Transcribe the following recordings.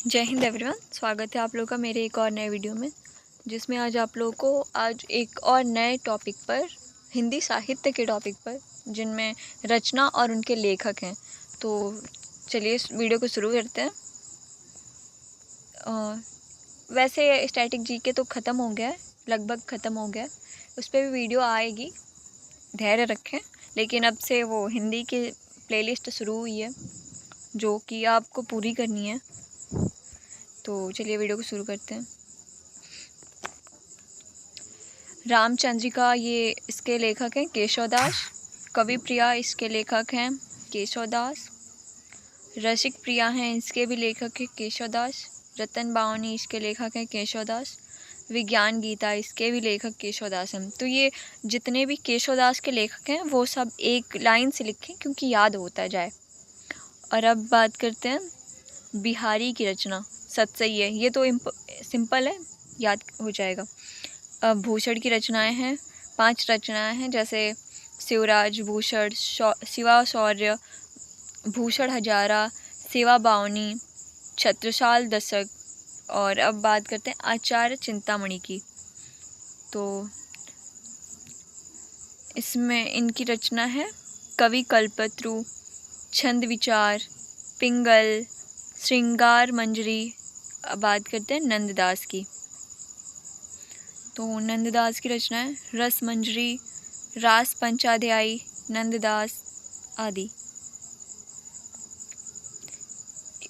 जय हिंद एवरीवन। स्वागत है आप लोगों का मेरे एक और नए वीडियो में, जिसमें आज आप लोगों को आज एक और नए टॉपिक पर, हिंदी साहित्य के टॉपिक पर, जिनमें रचना और उनके लेखक हैं। तो चलिए इस वीडियो को शुरू करते हैं। वैसे स्टैटिक जीके तो ख़त्म हो गया है, लगभग ख़त्म हो गया है। उस पर भी वीडियो आएगी, धैर्य रखें। लेकिन अब से वो हिंदी की प्लेलिस्ट शुरू हुई है, जो कि आपको पूरी करनी है। तो चलिए वीडियो को शुरू करते हैं। रामचंद्रिका ये इसके लेखक हैं केशव दास। कवि प्रिया इसके लेखक हैं केशव दास। रसिक प्रिया हैं इसके भी लेखक हैं केशव दास। रतन बावनी इसके लेखक हैं केशव दास। विज्ञान गीता इसके भी लेखक केशव दास हैं। तो ये जितने भी केशव दास के लेखक हैं वो सब एक लाइन से लिखें, क्योंकि याद होता जाए। और अब बात करते हैं बिहारी की रचना। सच सही है, ये तो सिंपल है, याद हो जाएगा। अब भूषण की रचनाएं हैं, 5 रचनाएं हैं, जैसे शिवराज, भूषण, शिवा शौर्य, भूषण हजारा, सेवा बावनी, छत्रसाल दशक। और अब बात करते हैं आचार्य चिंतामणि की। तो इसमें इनकी रचना है कवि कल्पत्रु, छंद विचार, पिंगल, श्रृंगार मंजरी। अब बात करते हैं नंददास की। तो नंददास की रचना है रस मंजरी, रास पंचाध्यायी, नंददास आदि।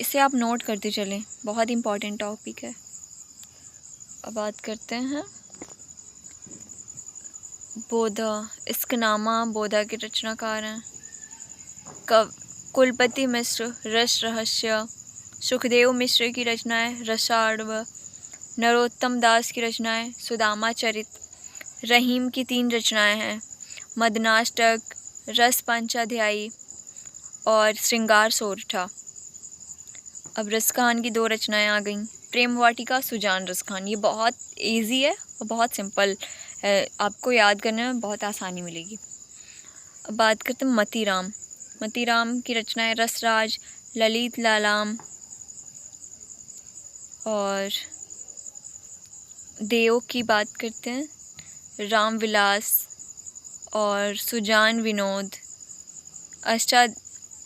इसे आप नोट करते चलें, बहुत इम्पॉर्टेंट टॉपिक है। अब बात करते हैं बोधा। इस्कनामा बोधा के रचनाकार हैं। कुलपति मिश्र, रस रहस्य। सुखदेव मिश्र की रचना है रसार्णव। नरोत्तम दास की रचनाएं सुदामा चरित। रहीम की 3 रचनाएं हैं मदनाष्टक, रस पंचाध्यायी और श्रृंगार सोरठा। अब रसखान की 2 रचनाएं आ गईं, प्रेम वाटिका, सुजान रसखान। ये बहुत इजी है और बहुत सिंपल है, आपको याद करने में बहुत आसानी मिलेगी। अब बात करते हैं मतीराम। मतीराम की रचनाएं रसराज, ललित लालाम और देव की बात करते हैं रामविलास और सुजान विनोद,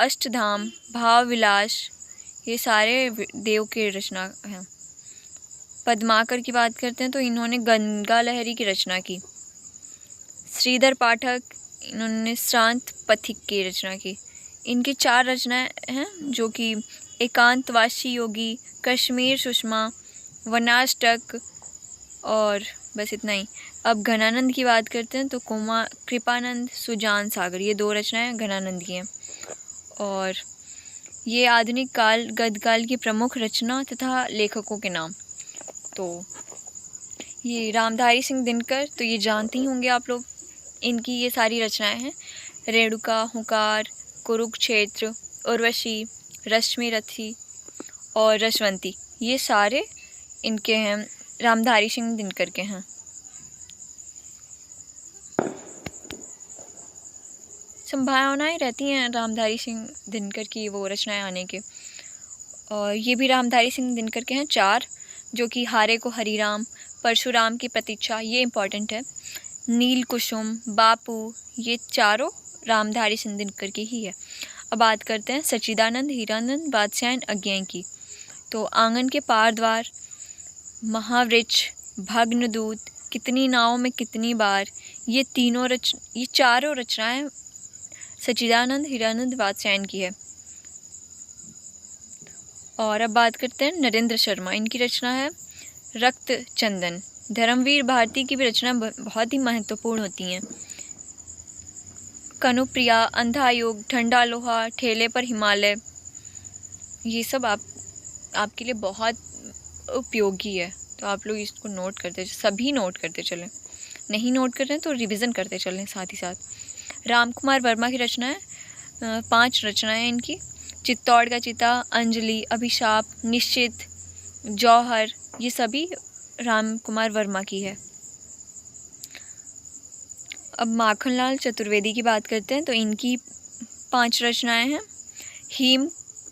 अष्टधाम, भावविलास। ये सारे देव के रचना हैं। पद्माकर की बात करते हैं तो इन्होंने गंगा लहरी की रचना की। श्रीधर पाठक, इन्होंने श्रांत पथिक की रचना की। इनकी 4 रचनाएं हैं, जो कि एकांतवासी योगी, कश्मीर सुषमा, वनाष्टक और बस इतना ही। अब घनानंद की बात करते हैं तो कृपानंद, सुजान सागर। ये 2 रचनाएं घनानंद की हैं। और ये आधुनिक काल गद्यकाल की प्रमुख रचना तथा लेखकों के नाम। तो ये रामधारी सिंह दिनकर, तो ये जानते ही होंगे आप लोग। इनकी ये सारी रचनाएं हैं रेणुका, हुंकार, कुरुक्षेत्र, उर्वशी, रश्मि रथी और रसवंती। ये सारे इनके हैं, रामधारी सिंह दिनकर के हैं। संभावनाएं रहती हैं रामधारी सिंह दिनकर की वो रचनाएं आने के। और ये भी रामधारी सिंह दिनकर के हैं 4, जो कि हारे को हरिराम, परशुराम की प्रतीक्षा, ये इम्पॉर्टेंट है, नील कुसुम, बापू, ये चारों रामधारी सिंह दिनकर की ही है। अब बात करते हैं सच्चिदानंद, हीरानंद, वात्स्यायन, अज्ञेय की। तो आंगन के पार द्वार, महावृक्ष, भग्नदूत, कितनी नाव में कितनी बार, ये चारों रचनाएं सच्चिदानंद, हीरानंद, वात्स्यायन की है। और अब बात करते हैं नरेंद्र शर्मा। इनकी रचना है रक्त चंदन। धर्मवीर भारती की भी रचना बहुत ही महत्वपूर्ण होती हैं। कनुप्रिया, अंधा युग, ठंडा लोहा, ठेले पर हिमालय, ये सब आपके लिए बहुत उपयोगी है। तो आप लोग इसको नोट करते, सभी नोट करते चलें। नहीं नोट कर रहे हैं तो रिवीजन करते चलें साथ ही साथ। राम कुमार वर्मा की रचना है 5 रचनाएं इनकी। चित्तौड़ का चिता, अंजलि, अभिशाप, निश्चित, जौहर, ये सभी राम कुमार वर्मा की है। अब माखनलाल चतुर्वेदी की बात करते हैं तो इनकी 5 रचनाएं हैं। हीम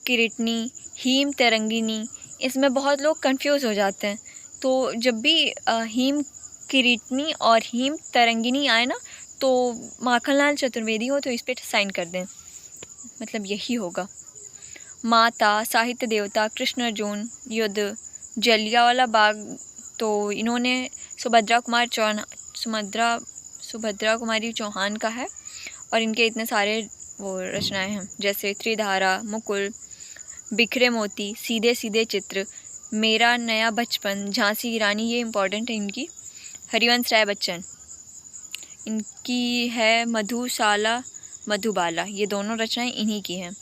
किरीटनी, हीम तरंगिनी, इसमें बहुत लोग कंफ्यूज हो जाते हैं। तो जब भी हीम किरीटनी और हीम तरंगिनी आए ना, तो माखनलाल चतुर्वेदी हो तो इस पर साइन कर दें, मतलब यही होगा। माता, साहित्य देवता, कृष्ण अर्जुन युद्ध, जलियांवाला बाग, तो इन्होंने सुभद्रा कुमारी चौहान का है। और इनके इतने सारे वो रचनाएं हैं, जैसे त्रिधारा, मुकुल, बिखरे मोती, सीधे सीधे चित्र, मेरा नया बचपन, झांसी की रानी, ये इम्पॉर्टेंट है इनकी। हरिवंश राय बच्चन, इनकी है मधुशाला, मधुबाला, ये दोनों रचनाएं इन्हीं की हैं।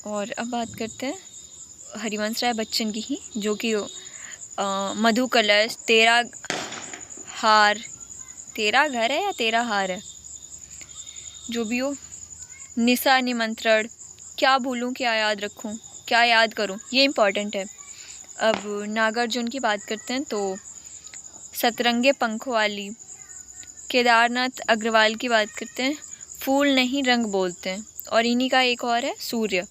और अब बात करते हैं हरिवंश राय बच्चन की ही, जो कि मधु कलश, तेरा हार, तेरा घर है या तेरा हार है, जो भी हो, निशा निमंत्रण, क्या भूलूं क्या याद रखूं, क्या याद करूं, ये इम्पॉर्टेंट है। अब नागार्जुन की बात करते हैं तो सतरंगे पंखों वाली। केदारनाथ अग्रवाल की बात करते हैं, फूल नहीं रंग बोलते हैं। और इन्हीं का एक और है सूर्य।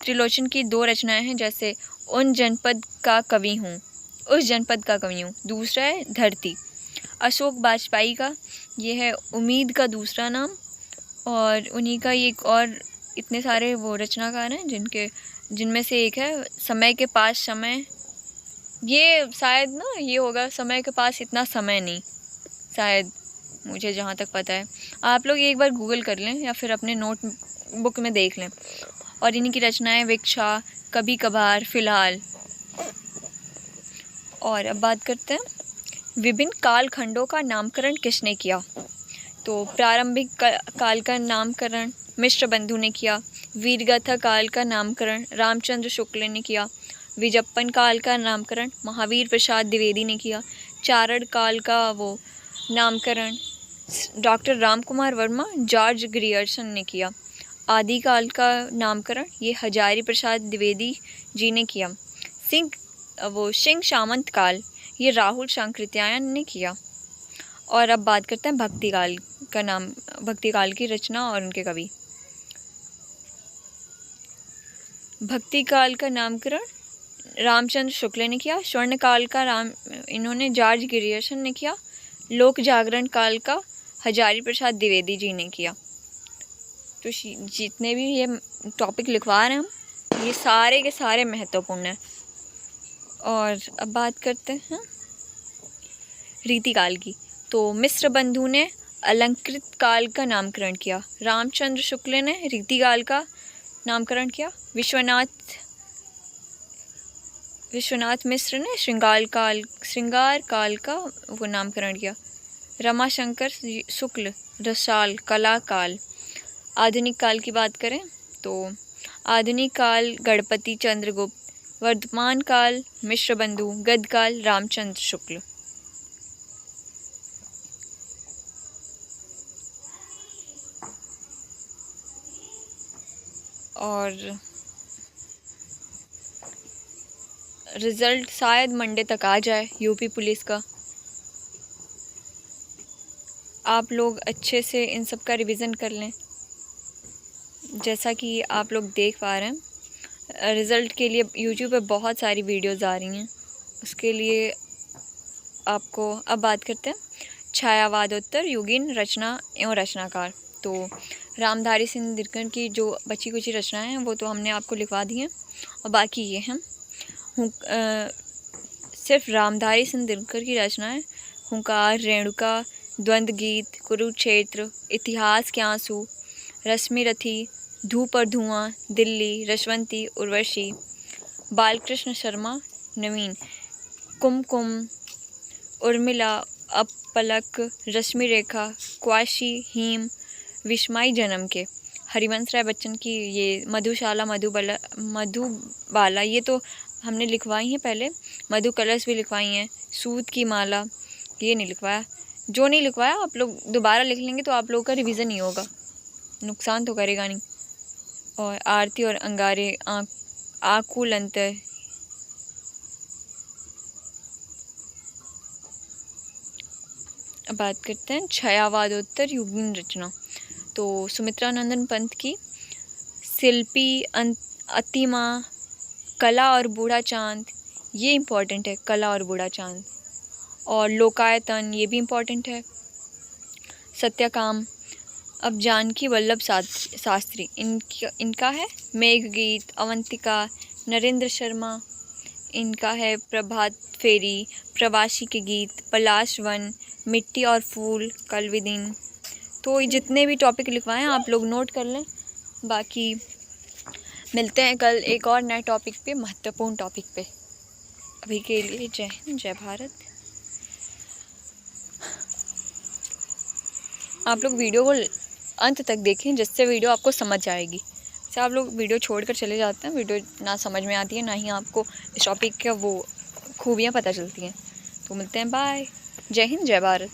त्रिलोचन की 2 रचनाएं हैं, जैसे उस जनपद का कवि हूँ, दूसरा है धरती। अशोक बाजपेयी का ये है उम्मीद का दूसरा नाम। और उन्हीं का एक और इतने सारे वो रचनाकार हैं जिनमें से एक है समय के पास समय। ये शायद ना ये होगा समय के पास इतना समय नहीं, शायद, मुझे जहाँ तक पता है। आप लोग एक बार गूगल कर लें या फिर अपने नोट बुक में देख लें। और इन्हीं की रचनाएं विक्षा, कभी कभार, फिलहाल। और अब बात करते हैं विभिन्न कालखंडों का नामकरण किसने किया। तो प्रारंभिक काल का नामकरण मिश्र बंधु ने किया। वीरगाथा काल का नामकरण रामचंद्र शुक्ल ने किया। विजप्पन काल का नामकरण महावीर प्रसाद द्विवेदी ने किया। चारण काल का वो नामकरण doctor Ramkumar Verma, George Grierson ने किया। आदिकाल का नामकरण ये हजारी प्रसाद द्विवेदी जी ने किया। सिंह सामंत काल ये राहुल शांकृत्यायन ने किया। और अब बात करते हैं भक्ति काल की रचना और उनके कवि। भक्ति काल का नामकरण रामचंद्र शुक्ल ने किया। स्वर्ण काल का इन्होंने जॉर्ज ग्रियर्सन ने किया। लोक जागरण काल का हजारी प्रसाद द्विवेदी जी ने किया। तो जितने भी ये टॉपिक लिखवा रहे हैं हम, ये सारे के सारे महत्वपूर्ण हैं। और अब बात करते हैं रीतिकाल की। तो मिश्र बंधु ने अलंकृत काल का नामकरण किया। रामचंद्र शुक्ल ने रीतिकाल का नामकरण किया। विश्वनाथ मिश्र ने श्रृंगार काल का वो नामकरण किया। रमाशंकर शुक्ल रसाल कला काल। आधुनिक काल की बात करें तो आधुनिक काल गणपति चंद्रगुप्त। वर्तमान काल मिश्र बंधु। गद्य काल रामचंद्र शुक्ल। और रिज़ल्ट शायद मंडे तक आ जाए यूपी पुलिस का। आप लोग अच्छे से इन सब का रिवीजन कर लें। जैसा कि आप लोग देख पा रहे हैं, रिज़ल्ट के लिए यूट्यूब पे बहुत सारी वीडियोस आ रही हैं। उसके लिए आपको अब बात करते हैं छायावादोत्तर युगीन रचना एवं रचनाकार। तो रामधारी सिंह दिनकर की जो बची कुची रचनाएं हैं वो तो हमने आपको लिखवा दी हैं, और बाकी ये हैं सिर्फ रामधारी सिंह दिनकर की रचनाएं। हुंकार, रेणुका, द्वंद्व गीत, कुरुक्षेत्र, इतिहास के आंसू, रश्मि रथी, धूप और धुआं, दिल्ली, रशवंती, उर्वशी, बालकृष्ण शर्मा, नवीन, कुमकुम, उर्मिला, अपलक, रश्मि रेखा, क्वाशी, हीम, विस्मय जन्म के। हरिवंश राय बच्चन की ये मधुशाला, मधुबाला, ये तो हमने लिखवाई हैं पहले। मधु कलश भी लिखवाई हैं। सूत की माला ये नहीं लिखवाया। जो नहीं लिखवाया आप लोग दोबारा लिख लेंगे तो आप लोगों का रिवीजन ही होगा, नुकसान तो करेगा नहीं। और आरती और अंगारे, आकुल अंतर। अब बात करते हैं छायावादोत्तर युगीन रचना। तो सुमित्रा नंदन पंत की शिल्पी, अतिमा, कला और बूढ़ा चांद, ये इम्पॉर्टेंट है, कला और बूढ़ा चांद। और लोकायतन, ये भी इम्पॉर्टेंट है। सत्यकाम। अब जानकी वल्लभ शास्त्री, इनका है मेघगीत, अवंतिका, नरेंद्र शर्मा, इनका है प्रभात फेरी, प्रवासी के गीत, पलाश वन, मिट्टी और फूल, कल भी दिन। तो जितने भी टॉपिक लिखवाएं आप लोग नोट कर लें। बाकी मिलते हैं कल एक और नए टॉपिक पे, महत्वपूर्ण टॉपिक पे। अभी के लिए जय हिंद, जय भारत। आप लोग वीडियो को अंत तक देखें, जिससे वीडियो आपको समझ आएगी। जैसे आप लोग वीडियो छोड़कर चले जाते हैं, वीडियो ना समझ में आती है, ना ही आपको इस टॉपिक का वो खूबियाँ पता चलती हैं। तो मिलते हैं, बाय। जय हिंद, जय भारत।